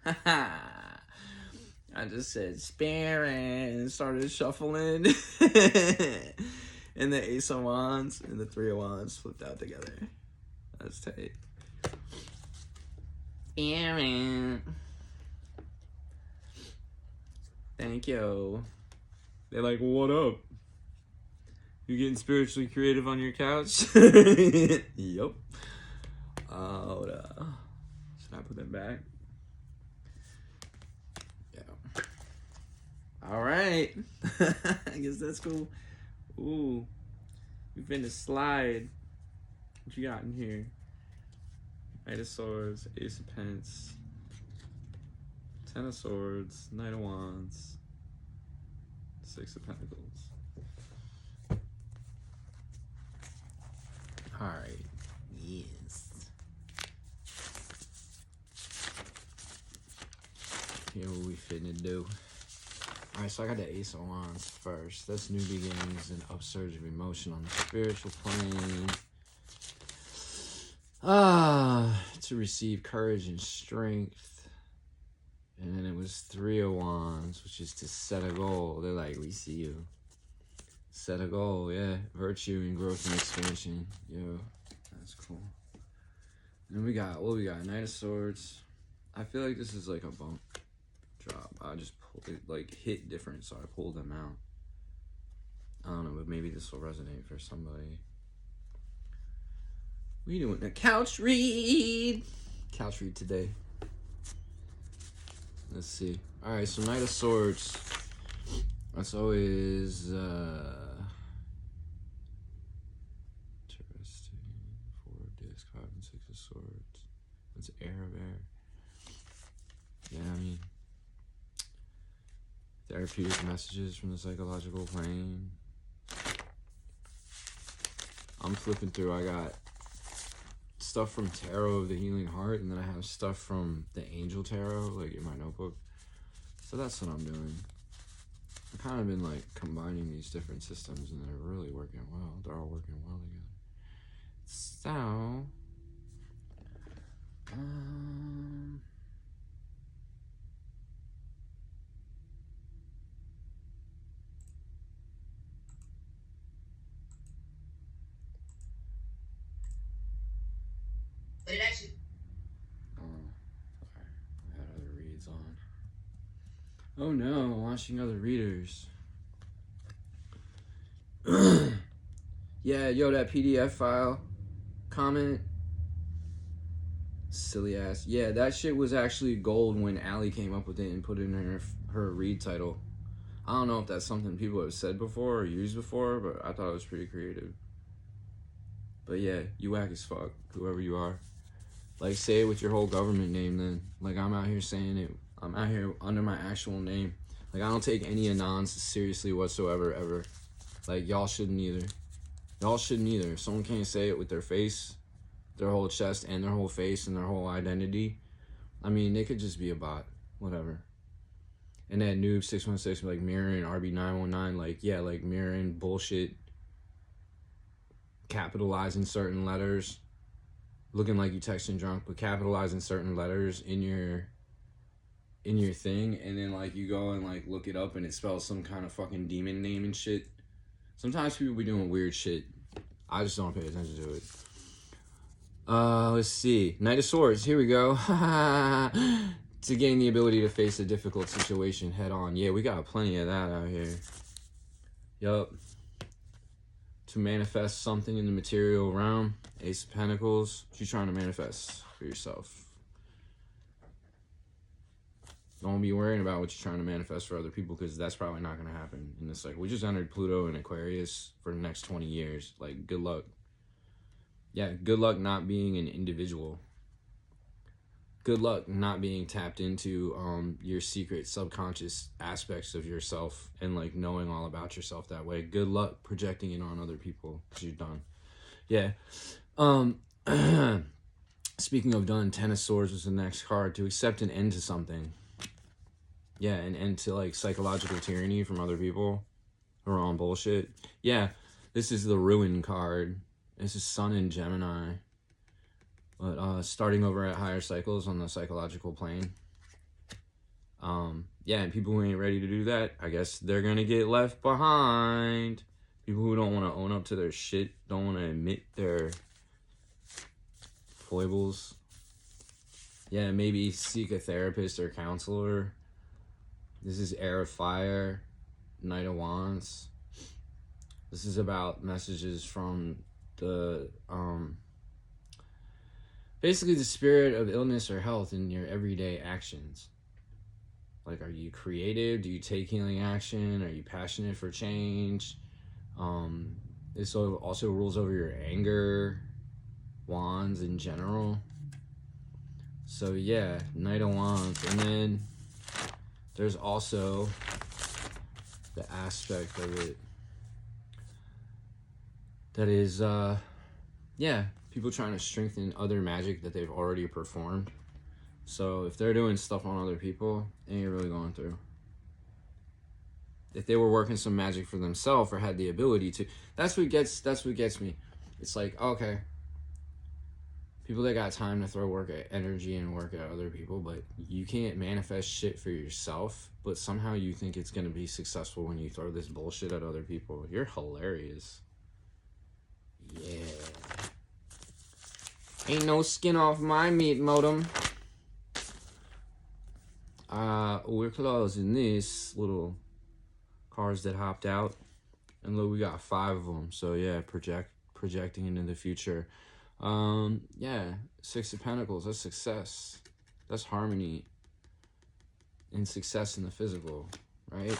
I just said Spirit and started shuffling. And the Ace of Wands and the Three of Wands flipped out together. That's tight. Spirit. Thank you. They're like, what up? You getting spiritually creative on your couch? Yup. Hold up. Should I put them back? Yeah. All right. I guess that's cool. Ooh. You finna slide. What you got in here? Knight of Swords, Ace of Pence, Ten of Swords, Knight of Wands, Six of Pentacles. Alright. Yes. Here what we finna do. Alright, so I got the Ace of Wands first. That's new beginnings and upsurge of emotion on the spiritual plane. To receive courage and strength. And then it was Three of Wands, which is to set a goal. They're like, we see you. Set a goal, yeah. Virtue and growth and expansion. Yo, that's cool. And we got, what we got? Knight of Swords. I feel like this is like a bump drop. I just pulled it, like, hit different, so I pulled them out. I don't know, but maybe this will resonate for somebody. We doing a couch read. Couch read today. Let's see. Alright, so Knight of Swords. That's always interesting. Four disc, 5 and 6 of Swords. That's air of air. Yeah, I mean, therapeutic messages from the psychological plane. I'm flipping through. I got stuff from Tarot of the Healing Heart, and then I have stuff from the Angel Tarot, like in my notebook. So that's what I'm doing. I've kind of been like combining these different systems, and they're really working well. They're all working well together. So, But it actually. Sorry. I had other reads on. Oh no, watching other readers. Yeah, yo, that PDF file comment. Silly ass. Yeah, that shit was actually gold when Allie came up with it and put it in her read title. I don't know if that's something people have said before or used before, but I thought it was pretty creative. But yeah, you whack as fuck, whoever you are. Like, say it with your whole government name then. Like, I'm out here saying it. I'm out here under my actual name. Like, I don't take any anons seriously whatsoever, ever. Like, y'all shouldn't either. Y'all shouldn't either. If someone can't say it with their face, their whole chest, and their whole face, and their whole identity, I mean, they could just be a bot. Whatever. And that noob 616, like, mirroring RB919, like, yeah, like, mirroring bullshit, capitalizing certain letters, looking like you texting drunk, but capitalizing certain letters in your thing, and then, like, you go and, like, look it up, and it spells some kind of fucking demon name and shit. Sometimes people be doing weird shit. I just don't pay attention to it. Let's see. Knight of Swords. Here we go. To gain the ability to face a difficult situation head on. Yeah, we got plenty of that out here. Yup. To manifest something in the material realm. Ace of Pentacles. What you trying to manifest for yourself? Don't be worrying about what you're trying to manifest for other people, because that's probably not going to happen. And it's like, we just entered Pluto in Aquarius for the next 20 years. Like, good luck. Yeah, good luck not being an individual. Good luck not being tapped into your secret subconscious aspects of yourself and, like, knowing all about yourself that way. Good luck projecting it on other people, because you're done. Yeah. Speaking of done, Ten of Swords was the next card. To accept an end to something. Yeah, an end to, like, psychological tyranny from other people who are on bullshit. Yeah, this is the Ruin card. This is Sun in Gemini. But starting over at higher cycles on the psychological plane. Yeah, and people who ain't ready to do that, I guess they're gonna get left behind. People who don't want to own up to their shit, don't want to admit their foibles. Yeah, maybe seek a therapist or counselor. This is Air of Fire, Knight of Wands. This is about messages from the basically the spirit of illness or health in your everyday actions. Like, are you creative? Do you take healing action? Are you passionate for change? This also rules over your anger, wands in general. So yeah, Knight of Wands. And then there's also the aspect of it that is, people trying to strengthen other magic that they've already performed. So if they're doing stuff on other people, it ain't really going through. If they were working some magic for themselves or had the ability to, that's what gets me. It's like, okay, people that got time to throw work at energy and work at other people, but you can't manifest shit for yourself, but somehow you think it's gonna be successful when you throw this bullshit at other people. You're hilarious. Yeah. Ain't no skin off my meat, modem. We're closing this little cars that hopped out, and look, we got 5 of them. So yeah, projecting into the future. Yeah, 6 of Pentacles. That's success. That's harmony and success in the physical, right?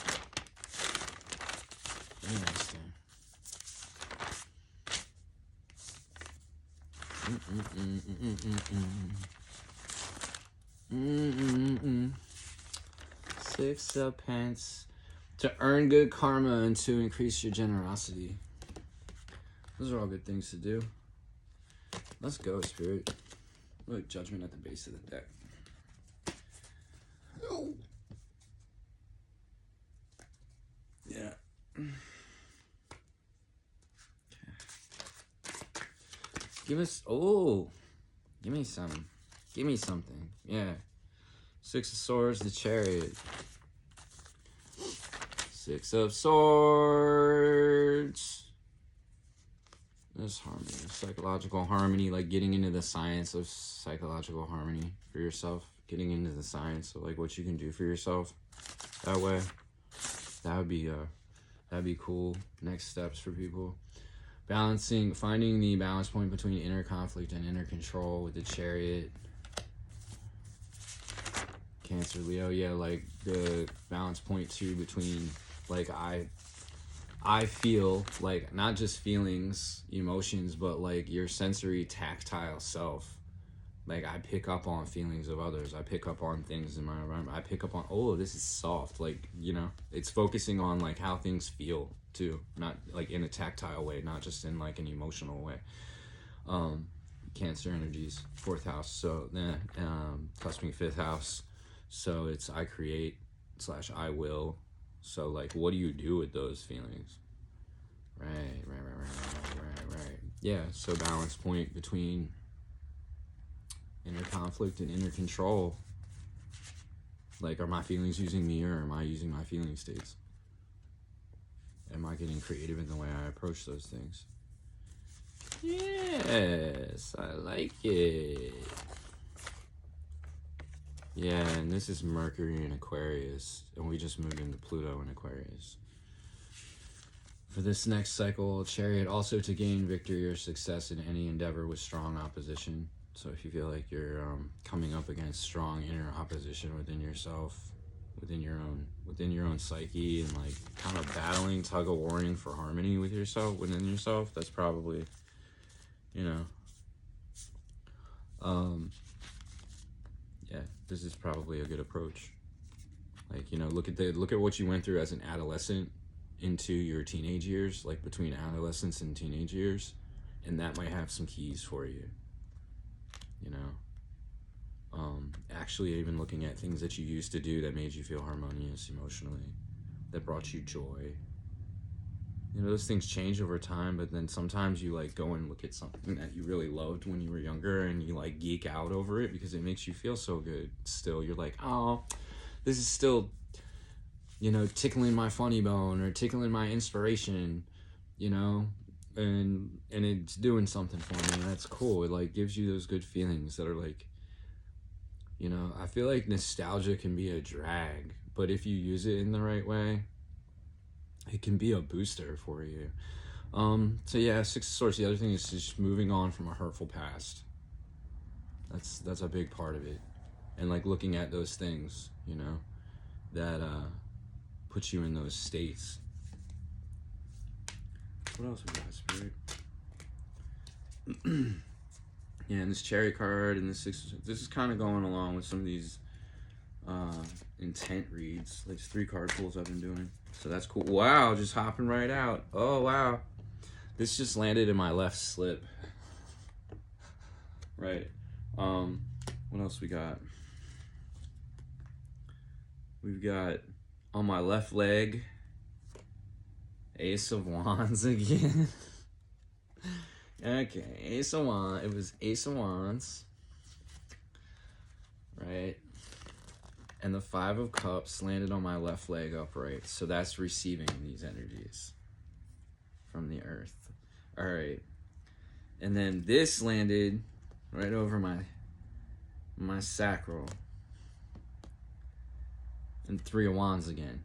Interesting. Six of Pence. To earn good karma and to increase your generosity. Those are all good things to do. Let's go, Spirit. Look, Judgment at the base of the deck. Oh. Yeah. Give us, give me some. Give me something. Yeah. 6 of Swords, the Chariot. 6 of Swords. This harmony, psychological harmony, like getting into the science of psychological harmony for yourself. Getting into the science of like what you can do for yourself. That way, that'd be cool. Next steps for people. Finding the balance point between inner conflict and inner control with the Chariot. Cancer, Leo, yeah, like the balance point too between like I feel like not just feelings, emotions, but like your sensory tactile self. Like I pick up on feelings of others. I pick up on things in my environment. I pick up on, oh, this is soft. Like, you know, it's focusing on like how things feel too, not like in a tactile way, not just in like an emotional way. Cancer energies, 4th house. So then, clustering 5th house. So it's I create / I will. So like, what do you do with those feelings? Right. Yeah, so balance point between inner conflict and inner control. Like, are my feelings using me or am I using my feeling states? Am I getting creative in the way I approach those things? Yes, I like it. Yeah, and this is Mercury in Aquarius, and we just moved into Pluto in Aquarius. For this next cycle, Chariot, also to gain victory or success in any endeavor with strong opposition. So if you feel like you're coming up against strong inner opposition within yourself, within your own psyche, and like kind of battling, tug of warring for harmony with yourself, within yourself, that's probably, you know, yeah, this is probably a good approach. Like, you know, look at what you went through as an adolescent into your teenage years, like between adolescence and teenage years, and that might have some keys for you. You know, actually even looking at things that you used to do that made you feel harmonious emotionally, that brought you joy. You know, those things change over time, but then sometimes you like go and look at something that you really loved when you were younger and you like geek out over it because it makes you feel so good. Still, you're like, oh, this is still, you know, tickling my funny bone or tickling my inspiration, you know, and it's doing something for me. And that's cool. It like gives you those good feelings that are like, you know, I feel like nostalgia can be a drag, but if you use it in the right way, it can be a booster for you. So yeah, Six of Swords. The other thing is just moving on from a hurtful past. That's a big part of it, and like looking at those things, you know, that puts you in those states. What else we got, Spirit? Yeah, and this cherry card and this is kind of going along with some of these intent reads. Like 3 card pulls I've been doing. So that's cool. Wow, just hopping right out. Oh, wow. This just landed in my left slip. Right. What else we got? We've got on my left leg, Ace of Wands again. Okay, Ace of Wands. It was Ace of Wands. Right. And the 5 of Cups landed on my left leg upright. So that's receiving these energies from the earth. All right. And then this landed right over my sacral. And 3 of Wands again.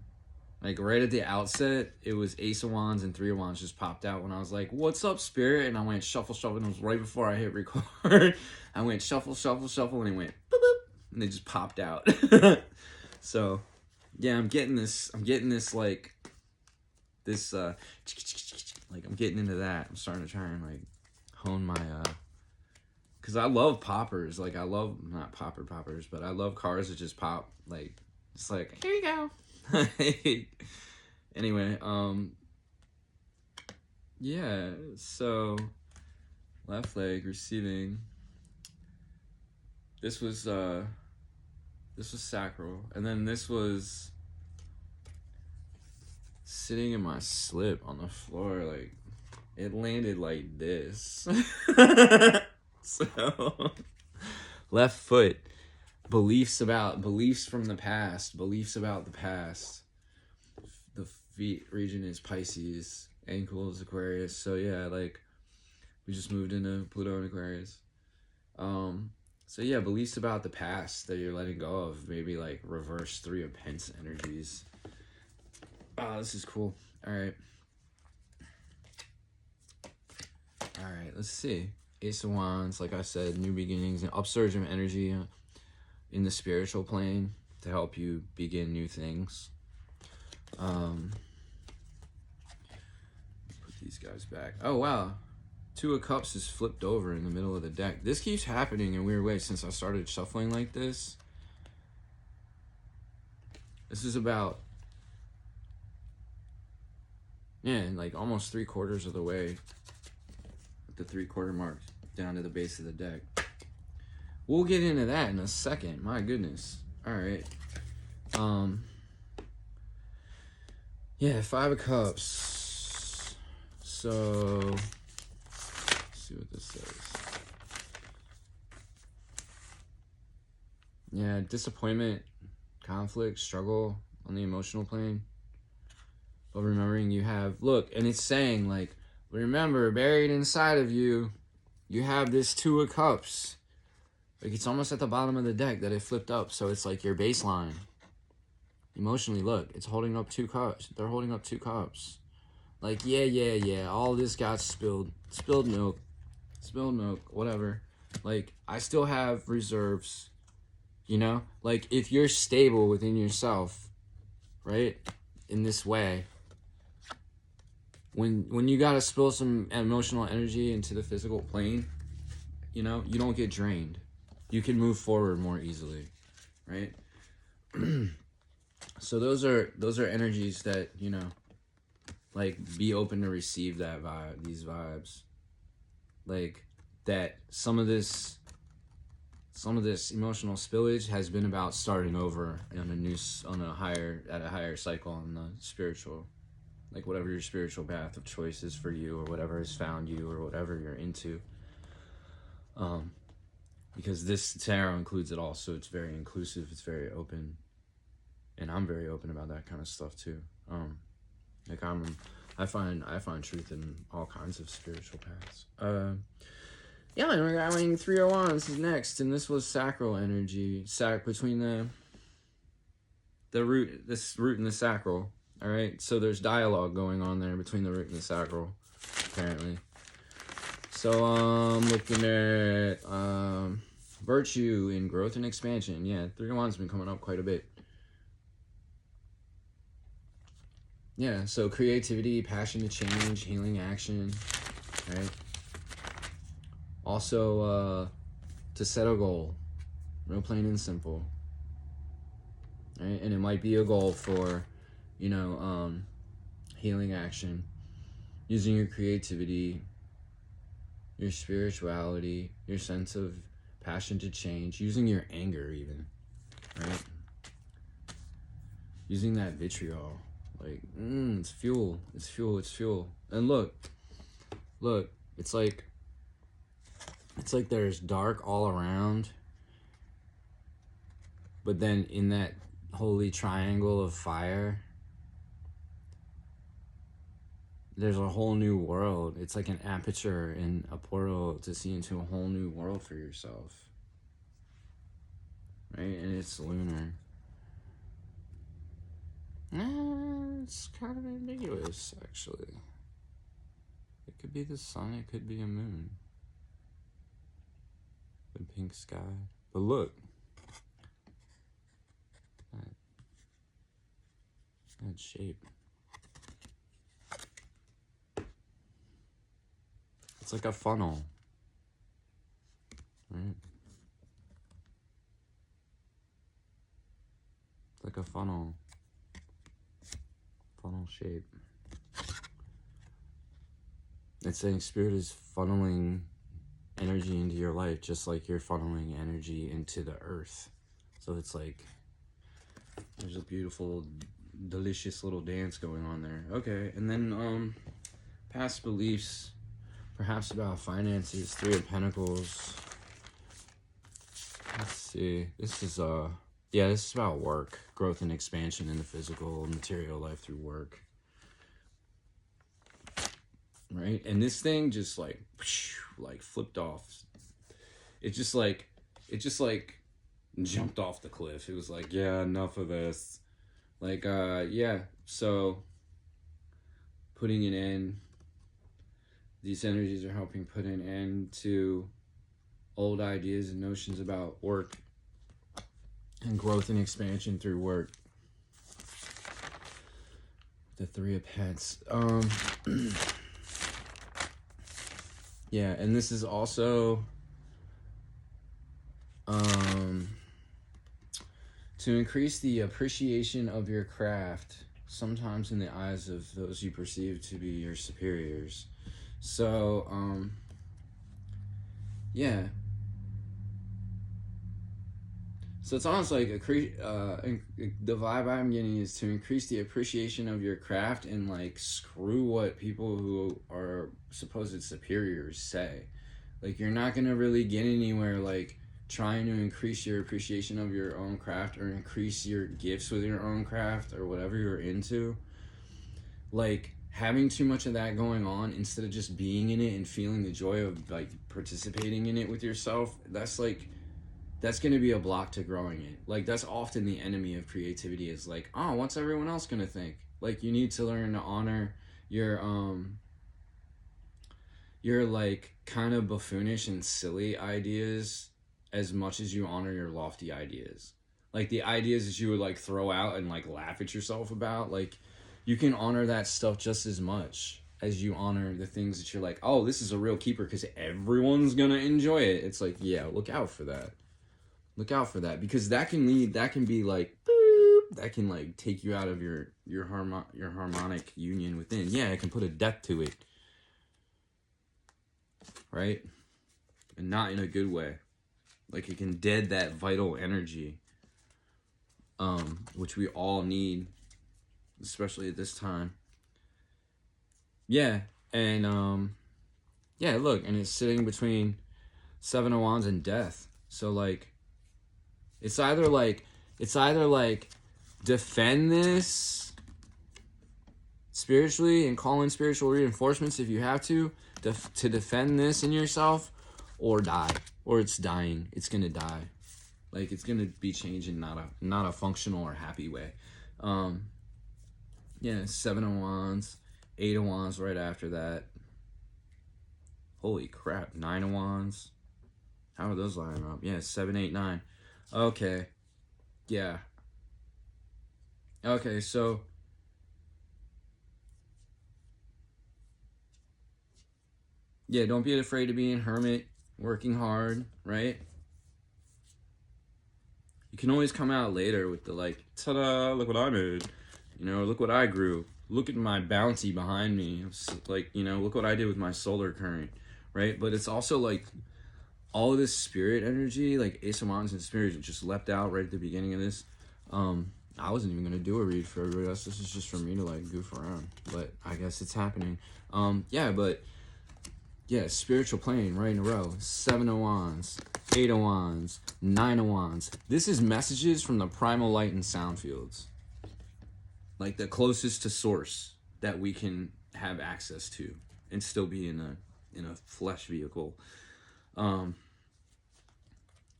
Like right at the outset, it was Ace of Wands and 3 of Wands just popped out when I was like, what's up, Spirit? And I went shuffle, shuffle. And it was right before I hit record. I went shuffle, shuffle, shuffle. And it went boop, boop. And they just popped out. So, yeah, I'm getting this like, this, like, I'm getting into that. I'm starting to try and, like, hone my, because I love poppers. Like, I love, not poppers, but I love cars that just pop. Like, it's like, here you go. Anyway, yeah, so, left leg receiving. This was sacral, and then this was sitting in my slip on the floor. Like, it landed like this. So, left foot, beliefs from the past, beliefs about the past. The feet region is Pisces, ankles Aquarius. So yeah, like, we just moved into Pluto and Aquarius. So yeah, beliefs about the past that you're letting go of. Maybe like reverse 3 of Pence energies. Oh, this is cool. All right, let's see. Ace of Wands, like I said, new beginnings, an upsurge of energy in the spiritual plane to help you begin new things. Put these guys back. Oh, wow. 2 of Cups is flipped over in the middle of the deck. This keeps happening in weird ways since I started shuffling like this. This is about, yeah, like almost 3/4 of the way. At the 3/4 mark down to the base of the deck. We'll get into that in a second. My goodness. All right. Yeah, 5 of Cups. So, let's see what this says. Yeah, disappointment, conflict, struggle on the emotional plane. But remembering you have, look, and it's saying, like, remember, buried inside of you, you have this 2 of Cups. Like, it's almost at the bottom of the deck that it flipped up. So it's like your baseline. Emotionally, look, it's holding up 2 cups. They're holding up 2 cups. Like, yeah. All this got spilled. Spilled milk, whatever. Like, I still have reserves. You know? Like, if you're stable within yourself, right? In this way, when you gotta spill some emotional energy into the physical plane, you know, you don't get drained. You can move forward more easily, right? So those are energies that, you know, like, be open to receive that vibe, these vibes. Like, that some of this emotional spillage has been about starting over at a higher cycle on the spiritual, like, whatever your spiritual path of choice is for you, or whatever has found you, or whatever you're into. Because this tarot includes it all, so it's very inclusive, it's very open. and I'm very open about that kind of stuff too. Like I find truth in all kinds of spiritual paths. Yeah, and we're going 301. This is next, and this was sacral energy, between the root, this root and the sacral. All right, so there's dialogue going on there between the root and the sacral, apparently. So I'm looking at virtue in growth and expansion. Yeah, 301's been coming up quite a bit. Yeah, so creativity, passion to change, healing action, right? Also, to set a goal, real plain and simple, right? And it might be a goal for, you know, healing action, using your creativity, your spirituality, your sense of passion to change, using your anger even, right? Using that vitriol. Like, it's fuel. It's fuel. It's fuel. And look, it's like there's dark all around, but then in that holy triangle of fire, there's a whole new world. It's like an aperture and a portal to see into a whole new world for yourself, right? And it's lunar. It's kind of ambiguous, actually. It could be the sun, it could be a moon. The pink sky. But look. That shape. It's like a funnel. Right? It's like a funnel. Funnel shape. It's saying spirit is funneling energy into your life just like you're funneling energy into the earth. So it's like there's a beautiful, delicious little dance going on there. Okay, and then past beliefs, perhaps about finances, 3 of Pentacles. Let's see. This is this is about work, growth and expansion in the physical and material life through work. Right? And this thing just like flipped off. It just like jumped off the cliff. It was like, yeah, enough of this. Like, so putting an end, these energies are helping put an end to old ideas and notions about work and growth and expansion through work. The 3 of Pents. Yeah, and this is also to increase the appreciation of your craft, sometimes in the eyes of those you perceive to be your superiors. So, yeah. So it's almost like the vibe I'm getting is to increase the appreciation of your craft and like screw what people who are supposed superiors say. Like, you're not gonna really get anywhere like trying to increase your appreciation of your own craft or increase your gifts with your own craft or whatever you're into. Like, having too much of that going on instead of just being in it and feeling the joy of like participating in it with yourself, that's going to be a block to growing it. Like, that's often the enemy of creativity, is like, oh, what's everyone else going to think? Like, you need to learn to honor your like kind of buffoonish and silly ideas as much as you honor your lofty ideas. Like, the ideas that you would like throw out and like laugh at yourself about, like, you can honor that stuff just as much as you honor the things that you're like, oh, this is a real keeper because everyone's going to enjoy it. It's like, yeah, look out for that. Look out for that, because that can be like, boop, that can like take you out of your harmonic union within. Yeah, it can put a death to it. Right? And not in a good way. Like, it can dead that vital energy, which we all need, especially at this time. Yeah, and look, and it's sitting between 7 of Wands and Death. So like, it's either like defend this spiritually and call in spiritual reinforcements if you have to defend this in yourself, or die, or it's dying. It's gonna die. Like, it's gonna be changing, not a functional or happy way. Yeah, 7 of Wands, 8 of Wands right after that. Holy crap, 9 of Wands. How are those lining up? Yeah, 7, 8, 9. Okay. Yeah. Okay, so yeah, don't be afraid of being hermit, working hard, right? You can always come out later with the like, ta-da, look what I made. You know, look what I grew. Look at my bounty behind me. Like, you know, look what I did with my solar current, right? But it's also like all of this spirit energy, like Ace of Wands and Spirit, just leapt out right at the beginning of this. I wasn't even gonna do a read for everybody else. This is just for me to like goof around, but I guess it's happening. Yeah, spiritual plane right in a row. 7 of Wands, 8 of Wands, 9 of Wands. This is messages from the primal light and sound fields. Like the closest to source that we can have access to and still be in a flesh vehicle.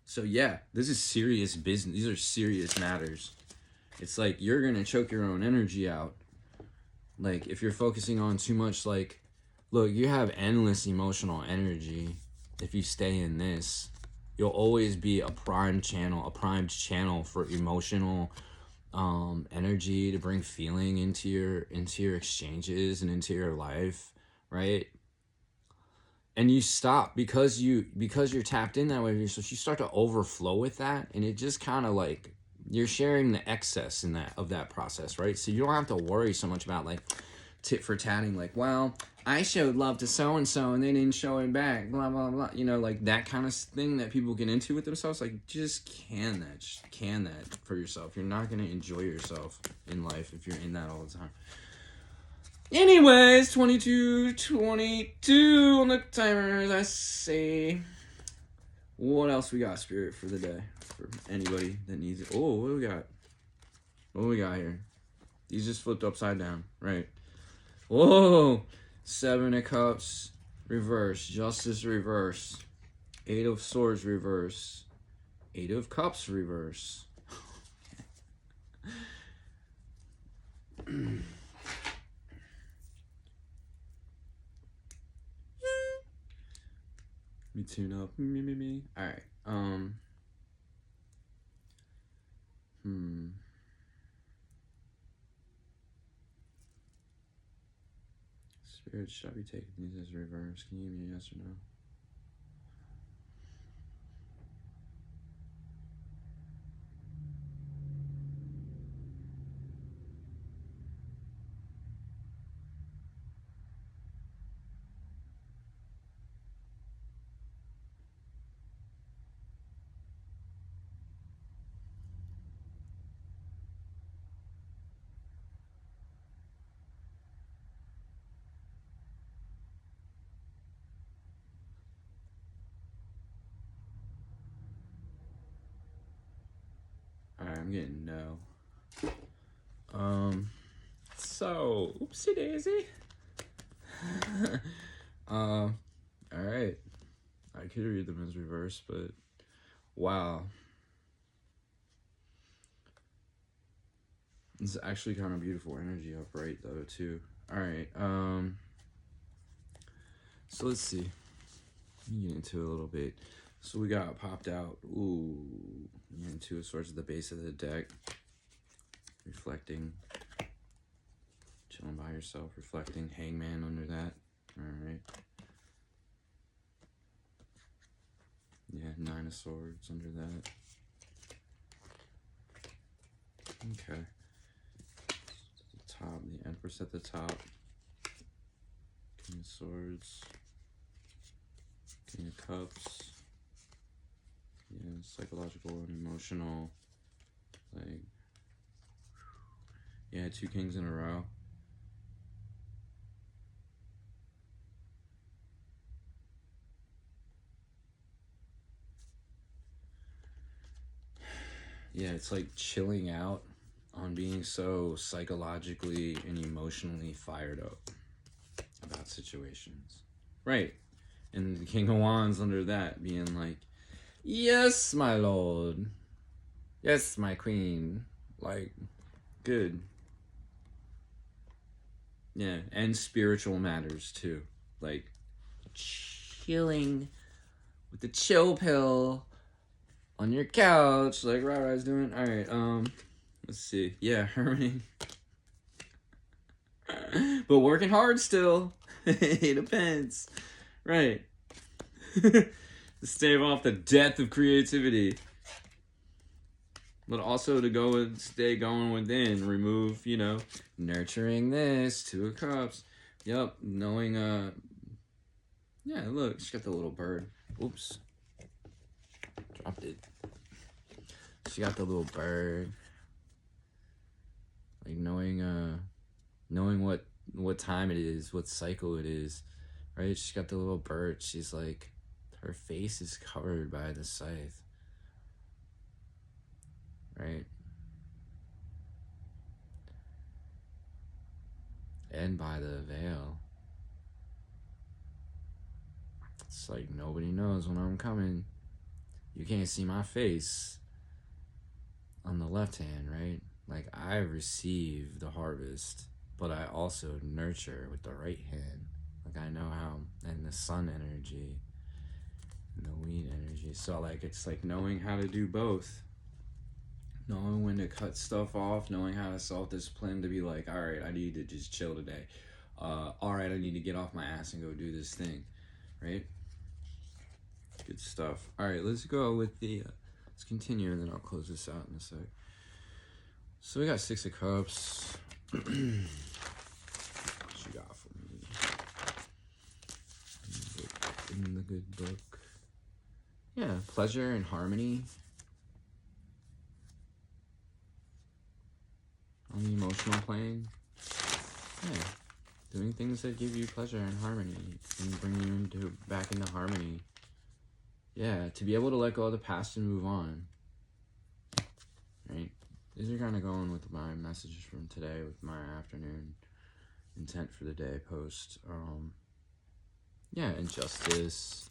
So yeah, this is serious business. These are serious matters. It's like you're gonna choke your own energy out. Like if you're focusing on too much, like, look, you have endless emotional energy. If you stay in this, you'll always be a primed channel for emotional energy to bring feeling into your exchanges and into your life, right? And you stop because you're tapped in that way, so you start to overflow with that, and it just kind of like you're sharing the excess in that of that process, right? So you don't have to worry so much about like tit for tatting, like, well, I showed love to so and so and they didn't show it back, blah blah blah. You know, like that kind of thing that people get into with themselves. Like, just can that for yourself. You're not gonna enjoy yourself in life if you're in that all the time. Anyways, 22 on the timers. I say, what else we got, Spirit, for the day? For anybody that needs it. Oh, what do we got? What do we got here? These just flipped upside down, right? Whoa! 7 of Cups, reverse. Justice, reverse. 8 of Swords, reverse. 8 of Cups, reverse. Me tune up. Me. Alright. Spirit, should I be taking these as reverse? Can you give me a yes or no? Alright, I'm getting no. So, oopsie daisy. Alright. I could read them as reverse, but wow. It's actually kind of beautiful energy upright though too. Alright, so let's see. Let me get into it a little bit. So we got popped out. Ooh, and 2 of Swords at the base of the deck. Reflecting. Chilling by yourself, reflecting. Hangman under that. Alright. Yeah, 9 of Swords under that. Okay. The top, the Empress at the top. King of Swords. King of Cups. Yeah, psychological and emotional. Like, yeah, 2 kings in a row. Yeah, it's like chilling out on being so psychologically and emotionally fired up about situations. Right. And the King of Wands under that being like, yes, my lord. Yes, my queen. Like, good. Yeah, and spiritual matters too. Like, chilling with the chill pill on your couch, like Rara's doing. All right, let's see. Yeah, hermiting, but working hard still. It depends, right? To stave off the death of creativity, but also to go and stay going within. Remove, nurturing this. Two of Cups. Yep, knowing. Yeah. Look, she got the little bird. Oops, dropped it. She got the little bird. Like knowing what time it is, what cycle it is, right? She's got the little bird. She's like, her face is covered by the scythe, right? And by the veil. It's like nobody knows when I'm coming. You can't see my face on the left hand, right? Like, I receive the harvest, but I also nurture with the right hand. Like, I know how, and the sun energy and the weed energy. So, like, it's like knowing how to do both. Knowing when to cut stuff off, knowing how to self-discipline, to be like, all right, I need to just chill today. All right, I need to get off my ass and go do this thing, right? Good stuff. All right, let's go with the, let's continue, and then I'll close this out in a sec. So we got Six of Cups. What you got for me? In the good book. Yeah, pleasure and harmony. On the emotional plane. Yeah. Doing things that give you pleasure and harmony and bring you back into harmony. Yeah, to be able to let go of the past and move on. Right? These are kind of going with my messages from today, with my afternoon intent for the day post. Yeah, injustice.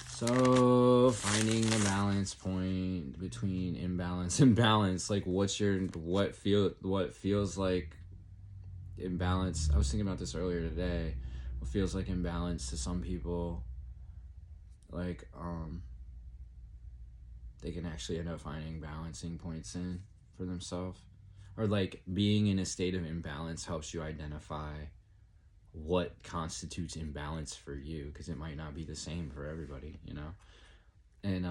So finding the balance point between imbalance and balance. Like, what feels like imbalance. I was thinking about this earlier today. What feels like imbalance to some people, like, they can actually end up finding balancing points in for themselves. Or, like, being in a state of imbalance helps you identify what constitutes imbalance for you, because it might not be the same for everybody, And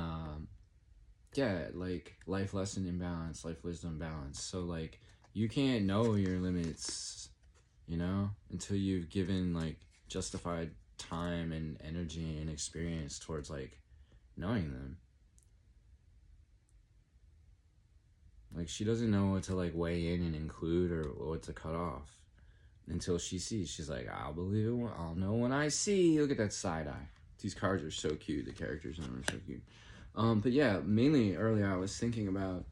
yeah, like, life lesson imbalance, life wisdom balance. So, like, you can't know your limits, until you've given, like, justified time and energy and experience towards, like, knowing them. Like, she doesn't know what to, like, weigh in and include or what to cut off until she sees. She's like, I'll believe it. I'll know when I see. Look at that side eye. These cards are so cute. The characters in them are so cute. But yeah, mainly earlier I was thinking about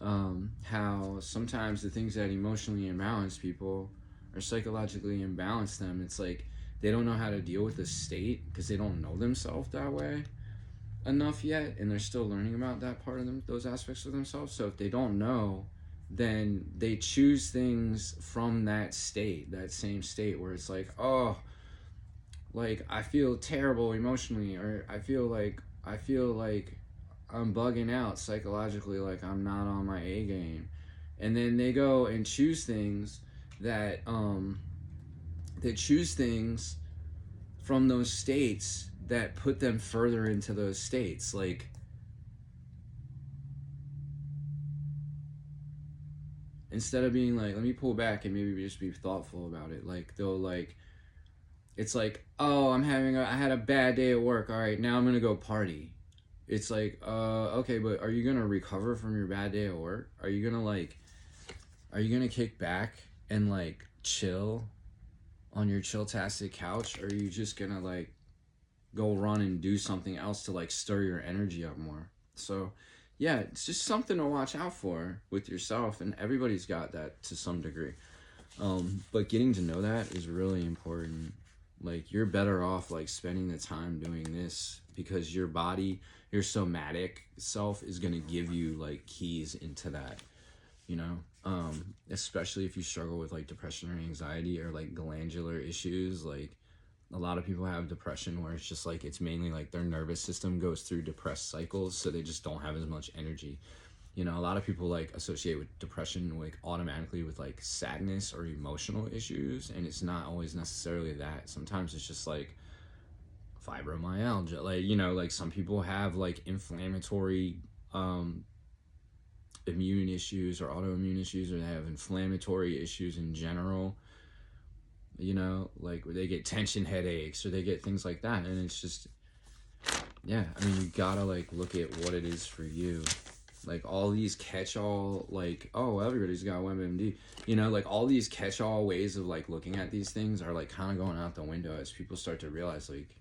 how sometimes the things that emotionally imbalance people or psychologically imbalance them, it's like they don't know how to deal with the state because they don't know themselves that way enough yet, and they're still learning about that part of them, those aspects of themselves. So if they don't know, then they choose things from that state, that same state where it's like, oh, like, I feel terrible emotionally, or I feel like I'm bugging out psychologically, like I'm not on my A game. And then they go and choose things that from those states that put them further into those states. Like, instead of being like, let me pull back and maybe just be thoughtful about it, like, they'll, like, it's like, oh, I had a bad day at work, all right, now I'm gonna go party. It's like, okay, but are you gonna recover from your bad day at work? Are you gonna kick back and, like, chill on your Chilltastic couch? Or are you just gonna, like, go run and do something else to, like, stir your energy up more? So Yeah, it's just something to watch out for with yourself, and everybody's got that to some degree. But getting to know that is really important. Like, you're better off like spending the time doing this because your body, your somatic self is going to give you like keys into that, you know? Especially if you struggle with like depression or anxiety or like glandular issues. Like, a lot of people have depression where it's just like it's mainly like their nervous system goes through depressed cycles, so they just don't have as much energy. You know, a lot of people like associate with depression like automatically with like sadness or emotional issues, and it's not always necessarily that. Sometimes it's just like fibromyalgia. Like, you know, like some people have like inflammatory immune issues or autoimmune issues, or they have inflammatory issues in general, you know, like they get tension headaches or they get things like that. And it's just, yeah, I mean, you gotta like look at what it is for you. Like all these catch-all, like, oh, everybody's got WebMD, you know, like all these catch-all ways of like looking at these things are like kind of going out the window as people start to realize like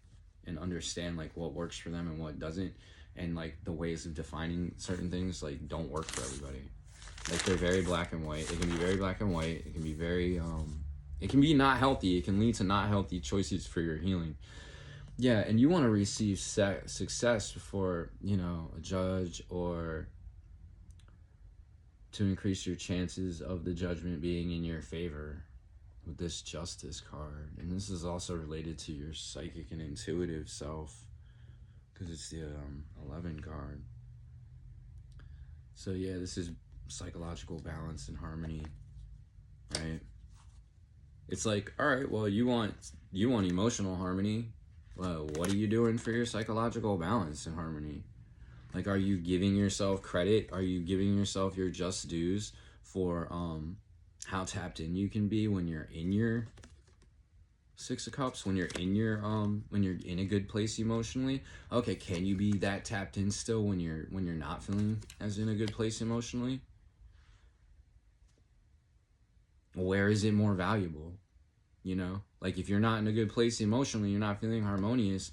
and understand like what works for them and what doesn't, and like the ways of defining certain things like don't work for everybody. Like they're very black and white. It can be very black and white. It can be very it can be not healthy. It can lead to not healthy choices for your healing. Yeah, and you want to receive success before, you know, a judge, or to increase your chances of the judgment being in your favor with this Justice card. And this is also related to your psychic and intuitive self because it's the 11 card. So yeah, this is psychological balance and harmony, right? It's like, all right, well, you want emotional harmony. Well, what are you doing for your psychological balance and harmony? Like, are you giving yourself credit? Are you giving yourself your just dues for how tapped in you can be when you're in your Six of Cups, when you're in your when you're in a good place emotionally? Okay, can you be that tapped in still when you're not feeling as in a good place emotionally? Where is it more valuable? You know, like if you're not in a good place emotionally, you're not feeling harmonious,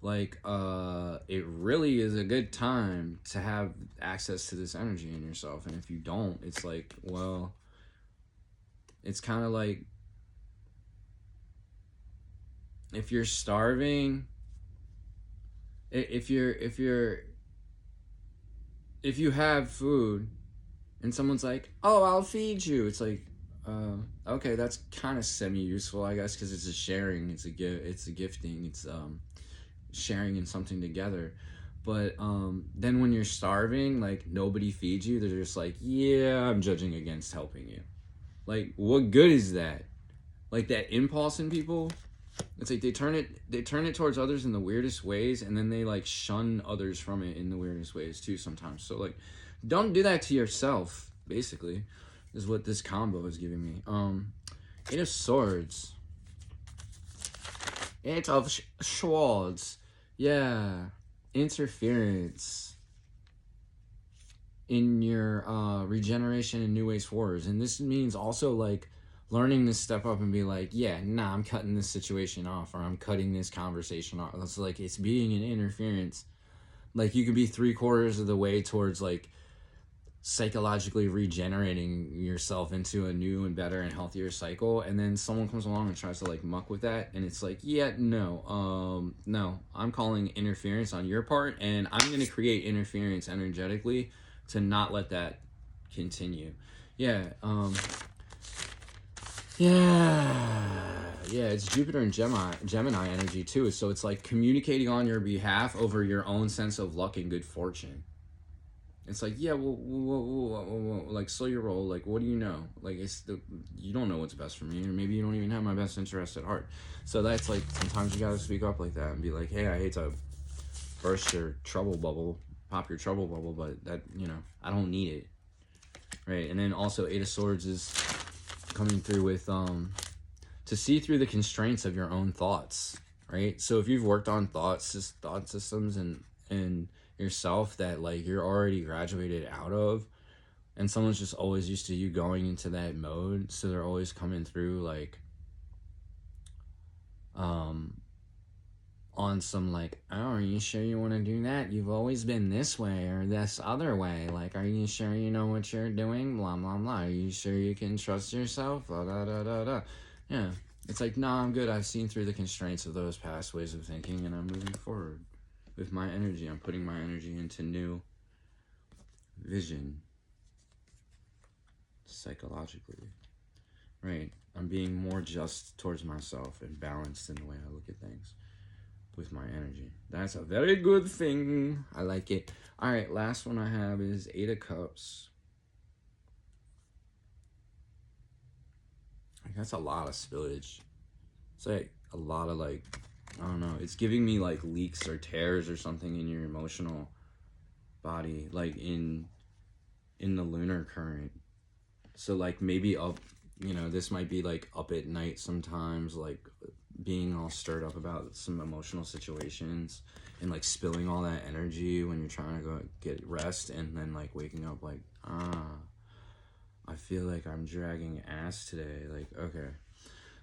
like it really is a good time to have access to this energy in yourself. And if you don't, it's like, well, it's kind of like if you're starving, if you have food and someone's like, oh, I'll feed you, it's like, okay, that's kind of semi-useful, I guess, because it's a sharing, it's a gifting, it's sharing in something together. But then when you're starving, like nobody feeds you, they're just like, yeah, I'm judging against helping you. Like, what good is that? Like that impulse in people, it's like they turn it towards others in the weirdest ways, and then they like shun others from it in the weirdest ways too sometimes. So like, don't do that to yourself, basically, is what this combo is giving me. Eight of Swords, Eight of Swords, yeah, interference in your regeneration and new ways forwards. And this means also like learning to step up and be like, yeah, nah, I'm cutting this situation off, or I'm cutting this conversation off. It's like, it's being an interference. Like you could be 3/4 of the way towards like psychologically regenerating yourself into a new and better and healthier cycle, and then someone comes along and tries to like muck with that, and it's like, yeah, no, I'm calling interference on your part, and I'm going to create interference energetically to not let that continue. Yeah, it's Jupiter and Gemini energy too. So it's like communicating on your behalf over your own sense of luck and good fortune. It's like, yeah, well, like, slow your roll. Like, what do you know? Like, you don't know what's best for me, or maybe you don't even have my best interest at heart. So that's like, sometimes you gotta speak up like that and be like, hey, I hate to burst your trouble bubble, pop your trouble bubble, but that, you know, I don't need it, right? And then also Eight of Swords is coming through with to see through the constraints of your own thoughts, right? So if you've worked on thought systems and yourself that like you're already graduated out of, and someone's just always used to you going into that mode, so they're always coming through like on some like, oh, are you sure you want to do that? You've always been this way or this other way. Like, are you sure you know what you're doing? Blah, blah, blah. Are you sure you can trust yourself? Blah, da, da, da, da. Yeah. It's like, nah, I'm good. I've seen through the constraints of those past ways of thinking, and I'm moving forward with my energy. I'm putting my energy into new vision psychologically. Right. I'm being more just towards myself and balanced in the way I look at things with my energy. That's a very good thing. I like it. All right, last one I have is Eight of Cups. Like, that's a lot of spillage. It's like a lot of like, I don't know. It's giving me like leaks or tears or something in your emotional body, like in the lunar current. So like maybe up, you know, this might be like up at night sometimes, like being all stirred up about some emotional situations and like spilling all that energy when you're trying to go get rest, and then like waking up like, I feel like I'm dragging ass today. Like, okay.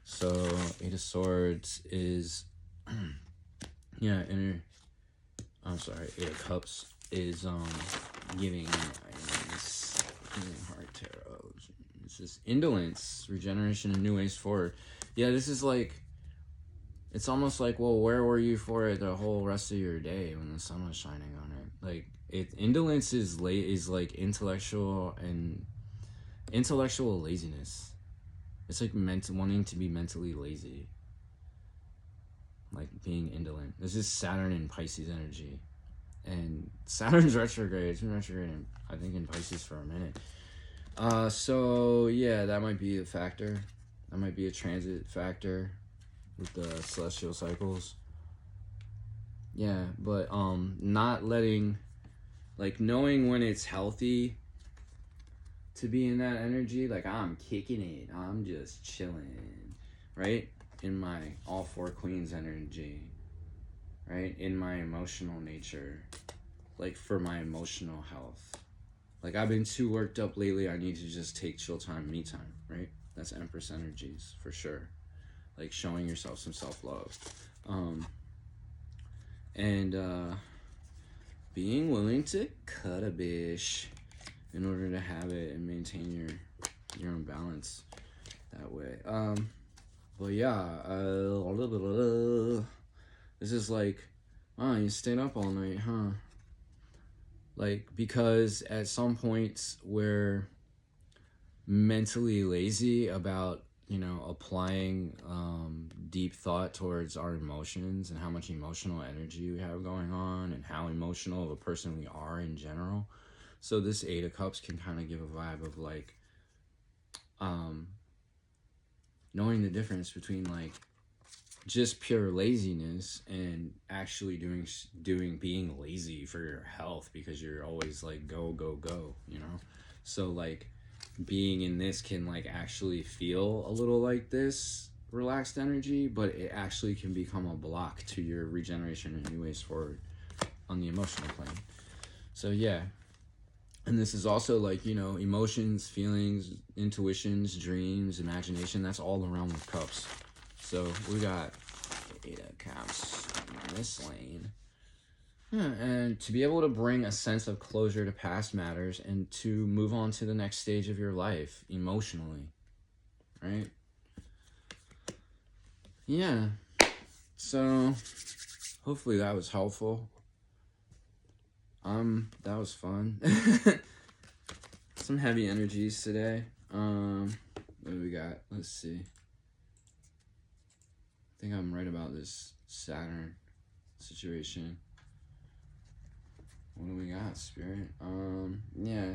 So Eight of Swords is yeah, Eight of Cups is giving Heart Tarot. This is indolence, regeneration, and new ways forward. Yeah, this is like, it's almost like, well, where were you for it the whole rest of your day when the sun was shining on it? Like, indolence is like intellectual laziness. It's like wanting to be mentally lazy, like being indolent. This is Saturn in Pisces energy, and Saturn's retrograde. It's been retrograde, I think, in Pisces for a minute. So yeah, that might be a factor. That might be a transit factor with the celestial cycles. Yeah, but not letting, like, knowing when it's healthy to be in that energy. Like, I'm kicking it, I'm just chilling, right? In my all four queens energy, right? In my emotional nature, like for my emotional health. Like, I've been too worked up lately. I need to just take chill time, me time, right? That's Empress energies for sure. Like showing yourself some self-love. And being willing to cut a bish in order to have it and maintain your own balance that way. But yeah, this is like, wow, you stayed up all night, huh? Like, because at some points we're mentally lazy about, you know, applying deep thought towards our emotions and how much emotional energy we have going on and how emotional of a person we are in general. So this Eight of Cups can kind of give a vibe of like knowing the difference between like just pure laziness and actually being lazy for your health, because you're always like go, you know? So like being in this can like actually feel a little like this relaxed energy, but it actually can become a block to your regeneration and new ways forward on the emotional plane. So yeah. And this is also like, you know, emotions, feelings, intuitions, dreams, imagination. That's all the realm of cups. So we got Eight of Cups in this lane. Yeah, and to be able to bring a sense of closure to past matters and to move on to the next stage of your life emotionally, right? Yeah. So hopefully that was helpful. That was fun. Some heavy energies today. What do we got? Let's see. I think I'm right about this Saturn situation. What do we got, Spirit? Yeah.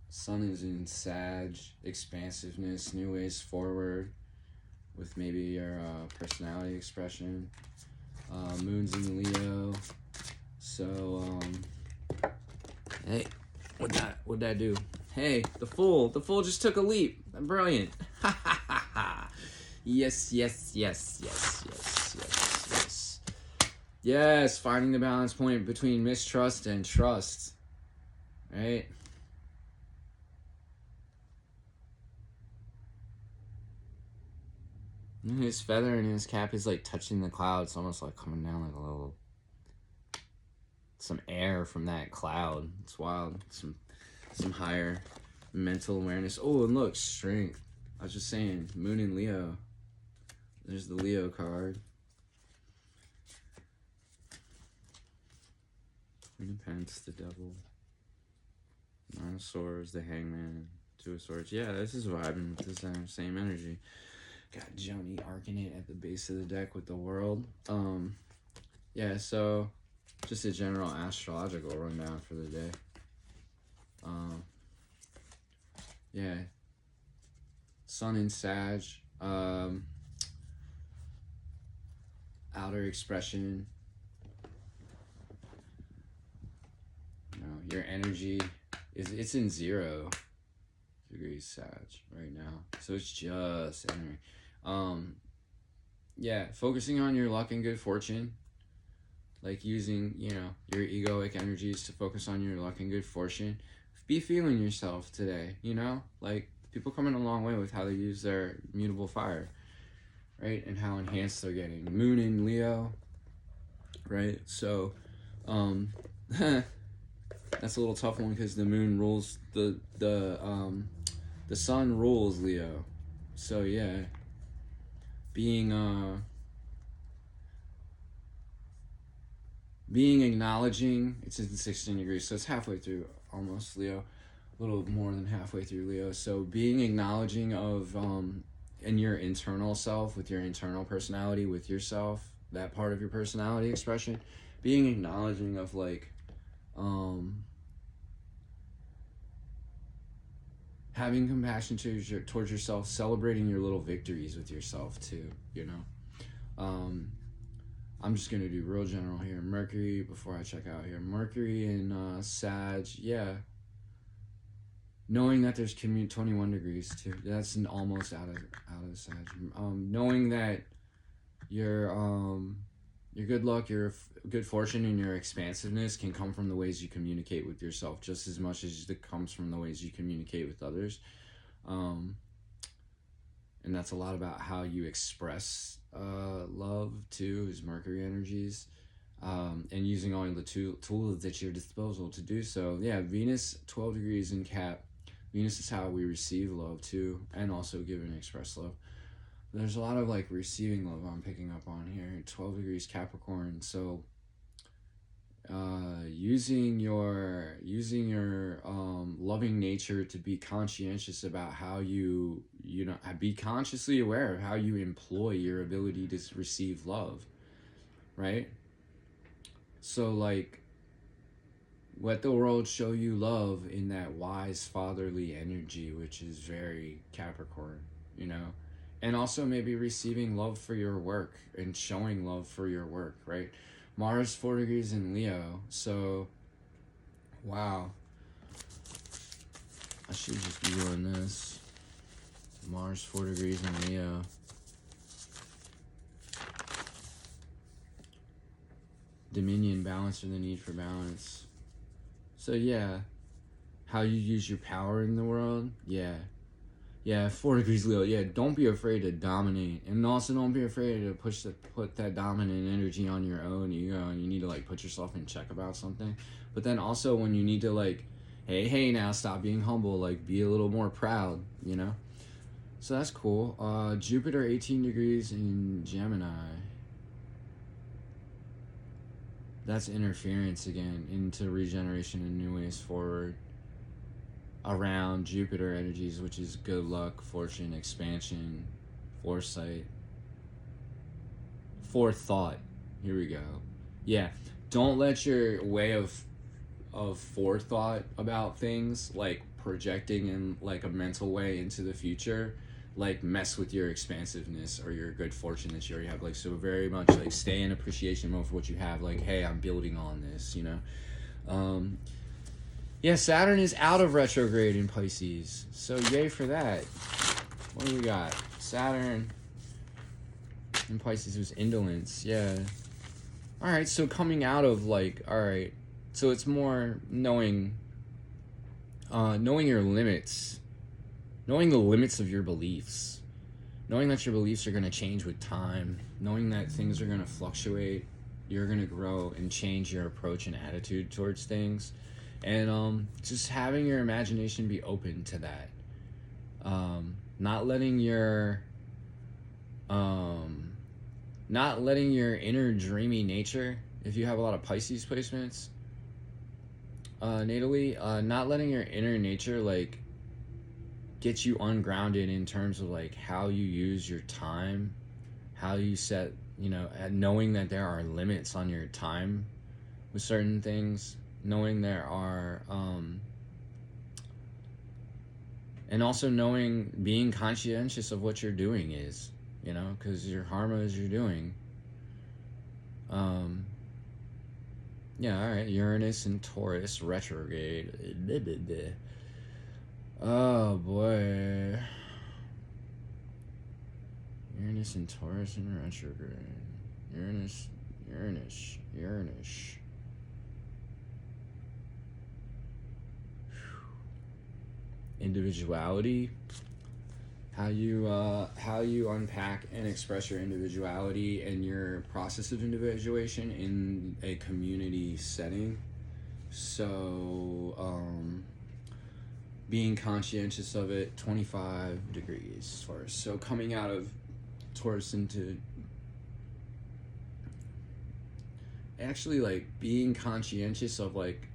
Sun is in Sag, expansiveness, new ways forward with maybe your personality expression. Moon's in Leo. So, hey, what'd that do? Hey, the Fool just took a leap. Brilliant. Yes. Yes, finding the balance point between mistrust and trust, right? And his feather in his cap is like touching the clouds, almost like coming down like a little, some air from that cloud. It's wild. Some higher mental awareness. Oh, and look, strength. I was just saying, Moon and Leo. There's the Leo card. Queen of Pence, the Devil. Nine of Swords, the Hangman, Two of Swords. Yeah, this is vibing with this same energy. Got Joni arcing it at the base of the deck with the World. Yeah, so just a general astrological rundown for the day. Yeah, Sun in Sag, outer expression. You know, your energy it's in 0 degrees Sag right now, so it's just entering. Yeah, focusing on your luck and good fortune, like using, you know, your egoic energies to focus on your luck and good fortune. Be feeling yourself today, you know, like people coming a long way with how they use their mutable fire, right, and how enhanced they're getting. Moon in Leo, right? So that's a little tough one because the moon rules the sun rules Leo. So yeah, being acknowledging, it's in 16 degrees, so it's halfway through almost Leo, a little more than halfway through Leo. So being acknowledging of in your internal self, with your internal personality, with yourself, that part of your personality expression, being acknowledging of like having compassion towards yourself, celebrating your little victories with yourself too, you know. I'm just gonna do real general here. Mercury, before I check out here, Mercury in Sag, yeah, knowing that there's 21 degrees too, that's an almost out of Sag. Knowing that your good luck, your good fortune, and your expansiveness can come from the ways you communicate with yourself just as much as it comes from the ways you communicate with others. And that's a lot about how you express love too, is Mercury energies, and using all the tools at your disposal to do so. Yeah, Venus 12 degrees in Cap. Venus is how we receive love too, and also give and express love. There's a lot of like receiving love I'm picking up on here. 12 degrees Capricorn. So using your loving nature to be conscientious about how you know, be consciously aware of how you employ your ability to receive love, right? So like, let the world show you love in that wise fatherly energy, which is very Capricorn, you know. And also maybe receiving love for your work and showing love for your work, right? Mars 4 degrees in Leo, so wow, I should just be doing this. Mars 4 degrees in Leo. Dominion, balance, or the need for balance. So yeah, how you use your power in the world, yeah. Yeah, 4 degrees Leo. Yeah, don't be afraid to dominate. And also don't be afraid to put that dominant energy on your own ego, and you need to like put yourself in check about something. But then also when you need to like, hey now, stop being humble, like be a little more proud, you know? So that's cool. Jupiter 18 degrees in Gemini. That's interference again into regeneration and new ways forward. Around Jupiter energies, which is good luck, fortune, expansion, foresight, forethought. Here we go. Yeah, don't let your way of forethought about things, like projecting in like a mental way into the future, like mess with your expansiveness or your good fortune that you already have. Like, so very much like stay in appreciation mode for what you have. Like, hey, I'm building on this, you know. Yeah, Saturn is out of retrograde in Pisces, so yay for that. What do we got? Saturn in Pisces was indolence, yeah. Alright, so coming out of like, alright, so it's more knowing your limits, knowing the limits of your beliefs, knowing that your beliefs are going to change with time, knowing that things are going to fluctuate, you're going to grow and change your approach and attitude towards things, and just having your imagination be open to that. Not letting your not letting your inner dreamy nature, if you have a lot of Pisces placements natally, not letting your inner nature like get you ungrounded in terms of like how you use your time, how you set, and knowing that there are limits on your time with certain things, knowing there are and also knowing, being conscientious of what you're doing is, because your karma is your doing. Yeah, all right. Uranus and Taurus retrograde. Oh boy. Uranus and Taurus in retrograde. Uranus. Individuality. How you unpack and express your individuality and your process of individuation in a community setting. So, being conscientious of it. 25 degrees Taurus. So coming out of Taurus into actually like being conscientious of like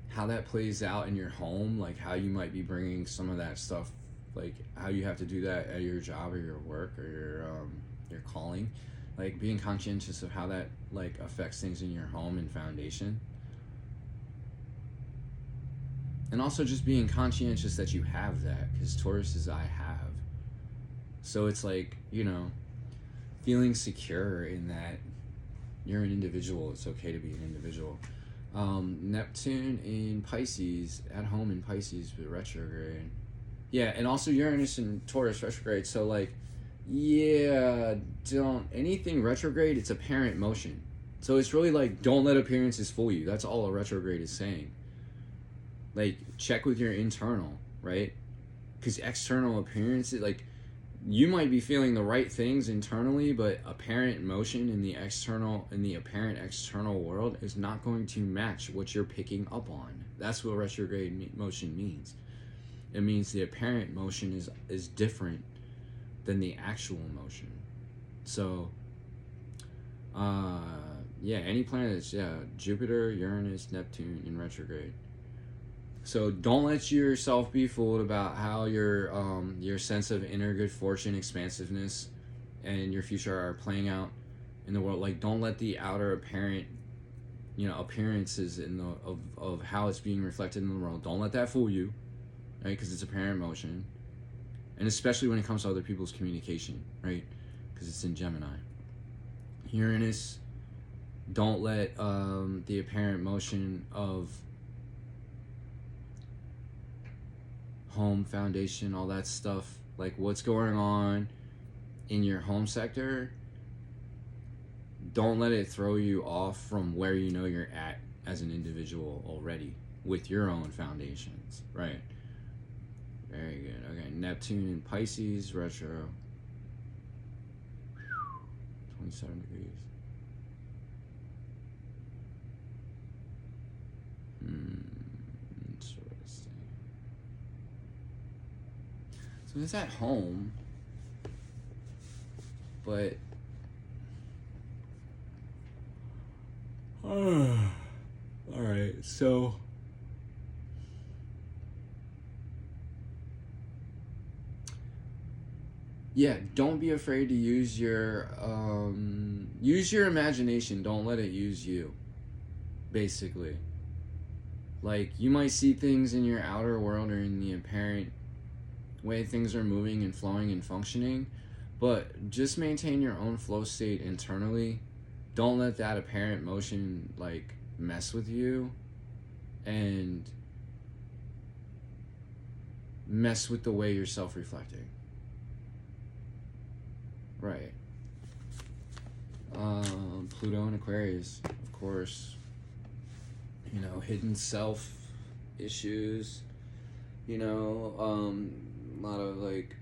how that plays out in your home, like how you might be bringing some of that stuff, like how you have to do that at your job or your work or your calling, like being conscientious of how that like affects things in your home and foundation, and also just being conscientious that you have that, because Taurus is I have, so it's like, feeling secure in that you're an individual. It's okay to be an individual. Neptune in Pisces, at home in Pisces, but retrograde. Yeah, and also Uranus in Taurus retrograde. So like, yeah, don't, anything retrograde, it's apparent motion. So it's really like, don't let appearances fool you. That's all a retrograde is saying. Like, check with your internal, right? Because external appearances, like, you might be feeling the right things internally, but apparent motion in the apparent external world is not going to match what you're picking up on. That's what retrograde motion means. It means the apparent motion is different than the actual motion. So, any planets, Jupiter, Uranus, Neptune in retrograde. So don't let yourself be fooled about how your sense of inner good fortune, expansiveness, and your future are playing out in the world. Like, don't let the outer apparent, appearances of how it's being reflected in the world. Don't let that fool you, right? Because it's apparent motion, and especially when it comes to other people's communication, right? Because it's in Gemini. Uranus, don't let the apparent motion of home, foundation, all that stuff, like what's going on in your home sector, don't let it throw you off from where you're at as an individual already with your own foundations, right? Very good. Okay, Neptune in Pisces retro. 27 degrees. Interesting. So it's at home, but all right. So don't be afraid to use your imagination. Don't let it use you. Basically, like, you might see things in your outer world or in the apparent way things are moving and flowing and functioning, but just maintain your own flow state internally. Don't let that apparent motion like mess with you and mess with the way you're self-reflecting. Right. Pluto and Aquarius, of course. Hidden self issues. A lot of like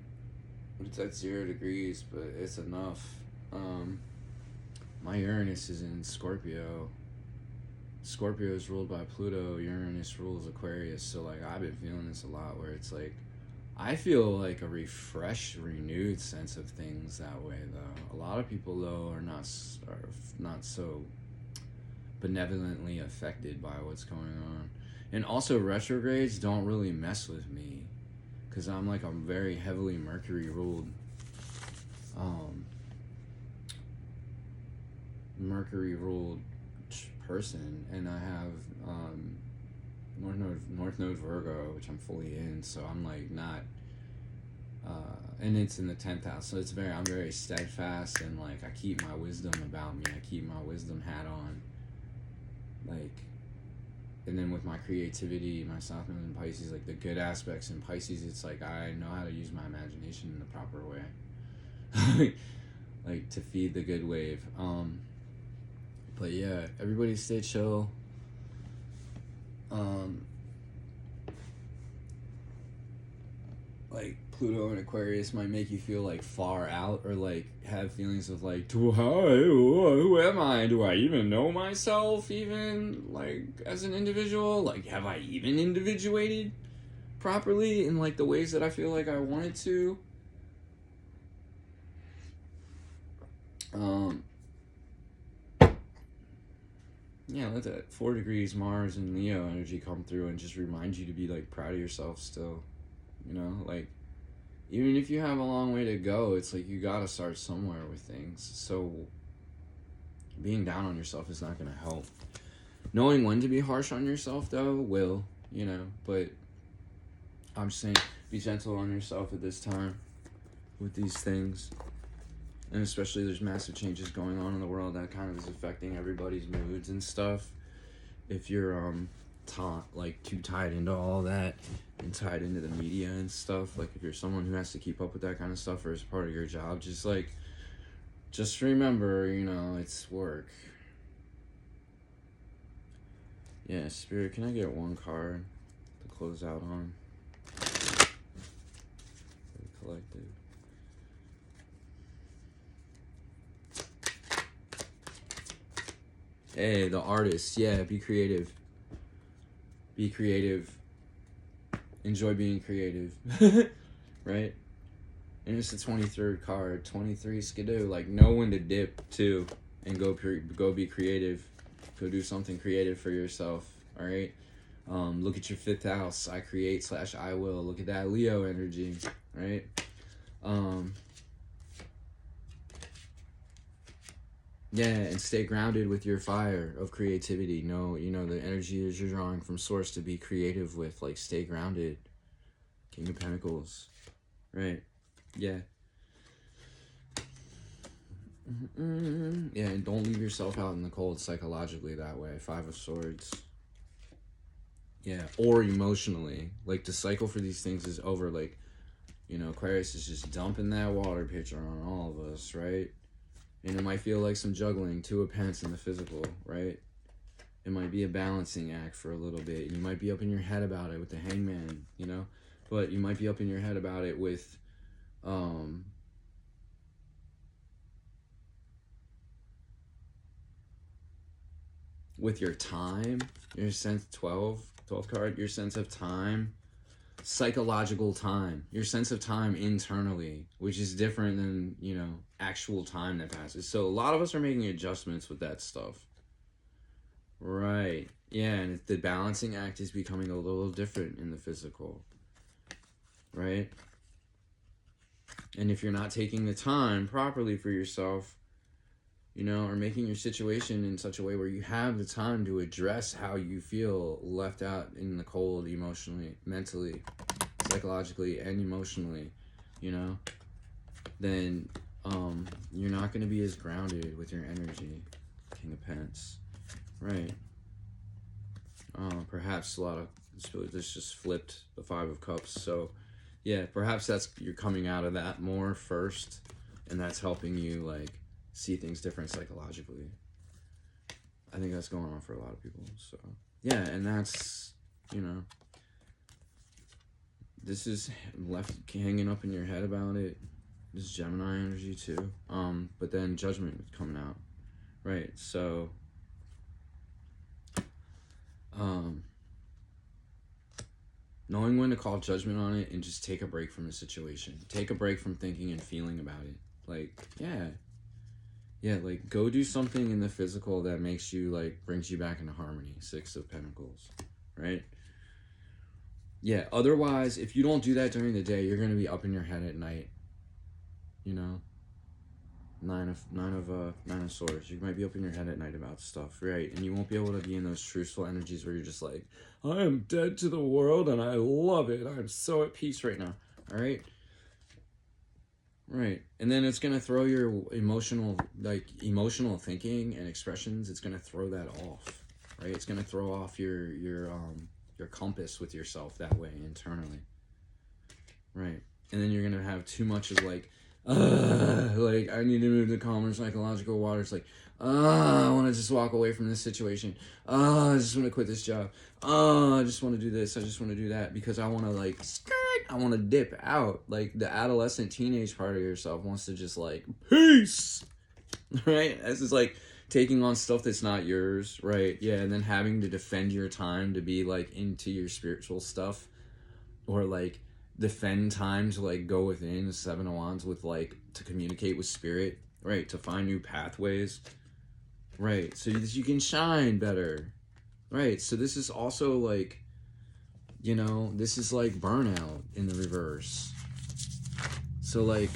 It's at 0 degrees, but it's enough. My Uranus is in Scorpio. Scorpio is ruled by Pluto. Uranus rules Aquarius. So like I've been feeling this a lot, where it's like I feel like a refreshed, renewed sense of things that way. Though a lot of people though are not so benevolently affected by what's going on, and also retrogrades don't really mess with me, because I'm like a very heavily Mercury ruled Mercury ruled person, and I have North Node Virgo, which I'm fully in, so I'm like not and it's in the 10th house, so I'm very steadfast, and like I keep my wisdom about me, I keep my wisdom hat on, like, and then with my creativity, my South Node in Pisces, like the good aspects in Pisces, it's like I know how to use my imagination in the proper way. Like to feed the good wave. But yeah, everybody stay chill. Like Pluto and Aquarius might make you feel like far out, or like have feelings of like, who am I? Do I even know myself? Even like as an individual, like have I even individuated properly in like the ways that I feel like I wanted to? Yeah, let that 4 degrees Mars and Leo energy come through and just remind you to be like proud of yourself still. You know, like even if you have a long way to go, it's like you gotta start somewhere with things. So being down on yourself is not gonna help. Knowing when to be harsh on yourself though will, you know, but I'm just saying be gentle on yourself at this time with these things. And especially there's massive changes going on in the world that kind of is affecting everybody's moods and stuff. If you're like too tied into all that and tied into the media and stuff, like if you're someone who has to keep up with that kind of stuff or as part of your job, just remember, you know, it's work. Yeah, Spirit, can I get one card to close out on? Collective. Hey, the artist. Yeah, be creative. Be creative. Enjoy being creative. Right? And it's the 23rd card. 23 skidoo. Like, know when to dip, too. And go be creative. Go do something creative for yourself. Alright? Look at your 5th house. I create / I will. Look at that Leo energy. Right? Yeah, and stay grounded with your fire of creativity. No, you know, the energy is you're drawing from source to be creative with. Like, stay grounded. King of Pentacles. Right. Yeah. Yeah, and don't leave yourself out in the cold psychologically that way. 5 of Swords. Yeah, or emotionally. Like, the cycle for these things is over. Like, you know, Aquarius is just dumping that water pitcher on all of us, right? And it might feel like some juggling, 2 of Pence in the physical, right? It might be a balancing act for a little bit. And you might be up in your head about it with the Hangman, you know? But you might be up in your head about it with, your time, your sense, 12th card, your sense of time, psychological time, your sense of time internally, which is different than, you know, actual time that passes. So a lot of us are making adjustments with that stuff. Right. Yeah, and the balancing act is becoming a little different in the physical. Right? And if you're not taking the time properly for yourself, you know, or making your situation in such a way where you have the time to address how you feel left out in the cold emotionally, mentally, psychologically, and emotionally, you know, then you're not going to be as grounded with your energy. King of Pence. Right. Perhaps a lot of this just flipped the 5 of Cups. So, yeah, perhaps you're coming out of that more first, and that's helping you, like, see things different psychologically. I think that's going on for a lot of people. So, yeah, and that's, you know, this is left hanging up in your head about it. This is Gemini energy too. But then Judgment coming out. Right. So knowing when to call judgment on it and just take a break from the situation. Take a break from thinking and feeling about it. Like, yeah, like go do something in the physical that makes you, like, brings you back into harmony. 6 of Pentacles, right? Yeah, otherwise, if you don't do that during the day, you're going to be up in your head at night. You know? Nine of Swords. You might be up in your head at night about stuff, right? And you won't be able to be in those truthful energies where you're just like, I am dead to the world and I love it. I'm so at peace right now. All right? Right. And then it's going to throw your emotional thinking and expressions. It's going to throw that off, right? It's going to throw off your compass with yourself that way internally. Right. And then you're going to have too much of like I need to move to calmer psychological waters. Like, I want to just walk away from this situation. I just want to quit this job. I just want to do this. I just want to do that because I want to like I want to dip out. Like the adolescent teenage part of yourself wants to just like peace, right? This is like taking on stuff that's not yours, right? Yeah, and then having to defend your time to be like into your spiritual stuff, or like defend time to like go within the 7 of Wands with like to communicate with spirit, right? To find new pathways, right? So that you can shine better, right? So this is also like, you know, this is like burnout in the reverse. So like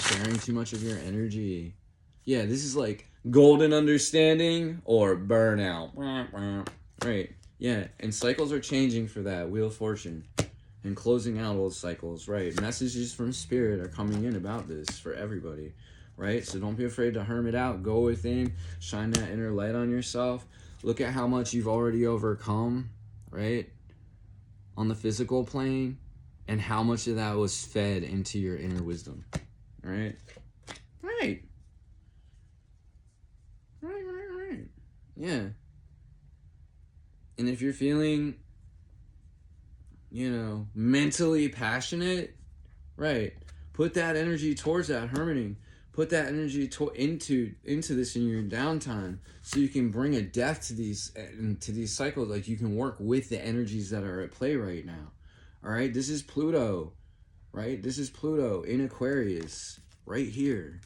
sharing too much of your energy. Yeah, this is like golden understanding or burnout, right? Yeah, and cycles are changing for that. Wheel of Fortune. And closing out old cycles, right? Messages from spirit are coming in about this for everybody, right? So don't be afraid to hermit out. Go within. Shine that inner light on yourself. Look at how much you've already overcome, right? On the physical plane. And how much of that was fed into your inner wisdom, right? Right. Right. Yeah. And if you're feeling, you know, mentally passionate, right, put that energy towards that hermiting. Put that energy into this in your downtime, so you can bring a depth to these cycles. Like you can work with the energies that are at play right now. All right, this is Pluto, right? This is Pluto in Aquarius right here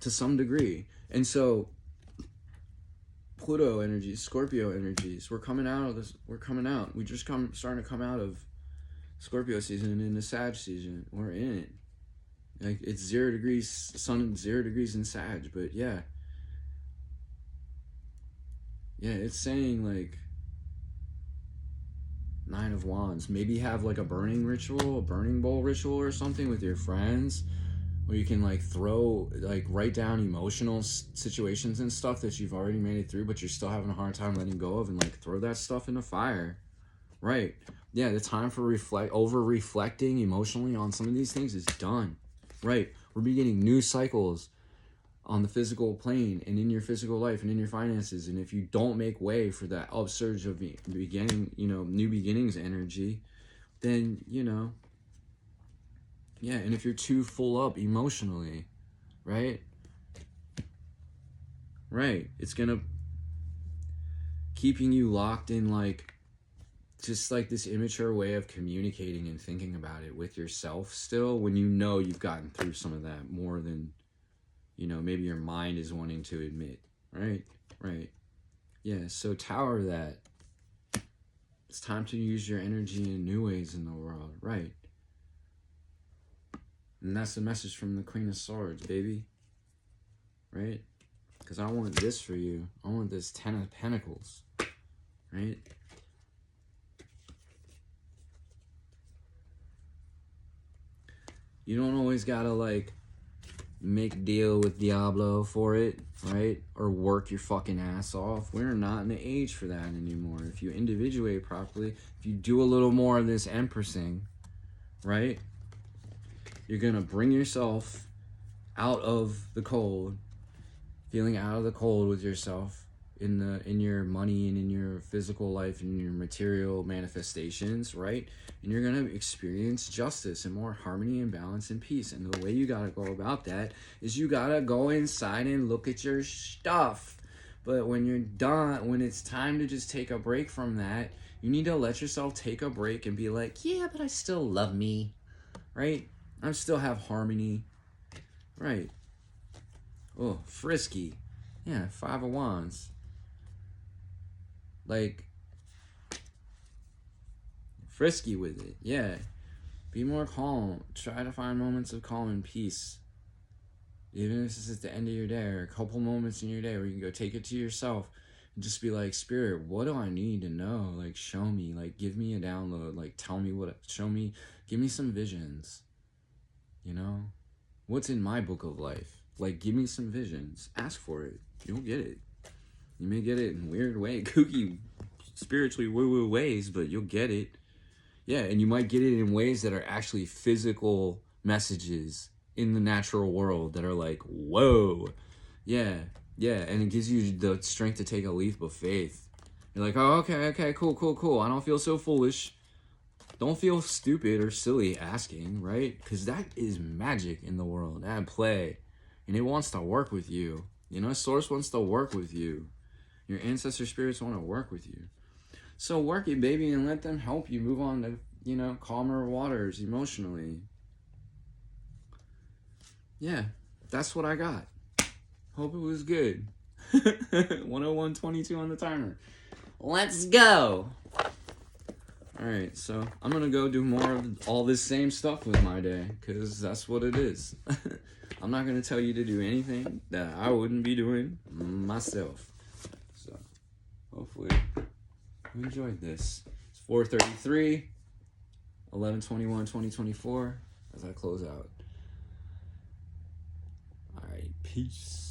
to some degree. And so Pluto energies, Scorpio energies, we're coming out of this. We just starting to come out of Scorpio season and into Sag season. We're in it. Like it's 0 degrees, sun 0 degrees in Sag, but yeah, it's saying like 9 of Wands. Maybe have like a burning ritual, a burning bowl ritual or something with your friends, where you can like write down emotional situations and stuff that you've already made it through, but you're still having a hard time letting go of, and like throw that stuff in the fire, right? Yeah, the time for reflecting emotionally on some of these things is done, right? We're beginning new cycles on the physical plane and in your physical life and in your finances. And if you don't make way for that upsurge of beginning, you know, new beginnings energy, then, you know, yeah, and if you're too full up emotionally, right? Right. It's gonna keeping you locked in like just like this immature way of communicating and thinking about it with yourself still, when you know you've gotten through some of that more than, you know, maybe your mind is wanting to admit, right? Right. Yeah, so tower that. It's time to use your energy in new ways in the world, right? And that's the message from the Queen of Swords, baby. Right? Because I want this for you. I want this 10 of Pentacles. Right? You don't always gotta, like, make deal with Diablo for it, right? Or work your fucking ass off. We're not in the age for that anymore. If you individuate properly, if you do a little more of this empressing, right? You're gonna bring yourself out of the cold, feeling out of the cold with yourself, in your money and in your physical life and your material manifestations, right? And you're gonna experience justice and more harmony and balance and peace. And the way you gotta go about that is you gotta go inside and look at your stuff. But when you're done, when it's time to just take a break from that, you need to let yourself take a break and be like, yeah, but I still love me, right? I still have harmony, right? Oh, frisky. Yeah, 5 of Wands. Like, frisky with it. Yeah. Be more calm. Try to find moments of calm and peace. Even if it's at the end of your day or a couple moments in your day where you can go take it to yourself and just be like, Spirit, what do I need to know? Like, show me. Like, give me a download. Like, tell me what. Show me. Give me some visions. You know? What's in my book of life? Like, give me some visions. Ask for it. You'll get it. You may get it in weird way, kooky, spiritually woo-woo ways, but you'll get it. Yeah, and you might get it in ways that are actually physical messages in the natural world that are like, whoa. Yeah, and it gives you the strength to take a leap of faith. You're like, oh, okay, cool. I don't feel so foolish. Don't feel stupid or silly asking, right? Because that is magic in the world at play. And it wants to work with you. You know, Source wants to work with you. Your ancestor spirits want to work with you. So work it, baby, and let them help you move on to, you know, calmer waters emotionally. Yeah, that's what I got. Hope it was good. 101.22 on the timer. Let's go. All right, so I'm going to go do more of all this same stuff with my day because that's what it is. I'm not going to tell you to do anything that I wouldn't be doing myself. So hopefully you enjoyed this. It's 4:33, 11/21/2024 as I close out. All right, peace.